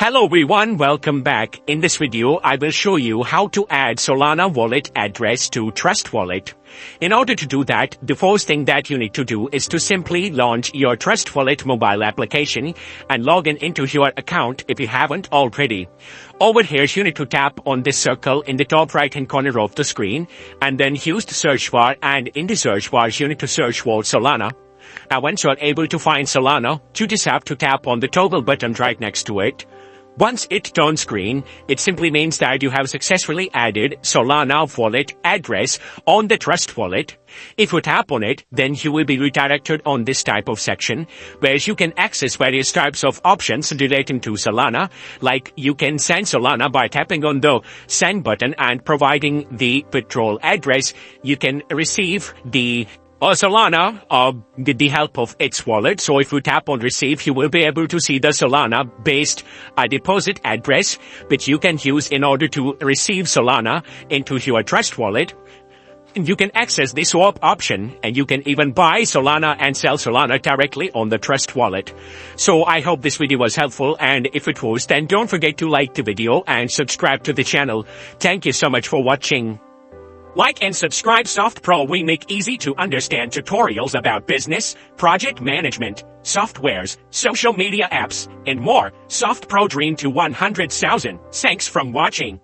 Hello everyone, welcome back. In this video, I will show you how to add Solana wallet address to Trust Wallet. In order to do that, the first thing that you need to do is to simply launch your Trust Wallet mobile application and log into your account if you haven't already. Over here, you need to tap on this circle in the top right hand corner of the screen and then use the search bar, and in the search bar, you need to search for Solana. Now once you are able to find Solana, you just have to tap on the toggle button right next to it. Once it turns green, it simply means that you have successfully added Solana wallet address on the Trust Wallet. If you tap on it, then you will be redirected on this type of section where you can access various types of options relating to Solana, like you can send Solana by tapping on the send button and providing the withdrawal address. You can receive the Solana with the help of its wallet. So if you tap on receive, you will be able to see the Solana based deposit address, which you can use in order to receive Solana into your Trust Wallet. And you can access the swap option, and you can even buy Solana and sell Solana directly on the Trust Wallet. So I hope this video was helpful, and if it was, then don't forget to like the video and subscribe to the channel. Thank you so much for watching. Like and subscribe Softpro. We make easy to understand tutorials about business, project management, softwares, social media apps, and more. Softpro dream to 100,000. Thanks for watching.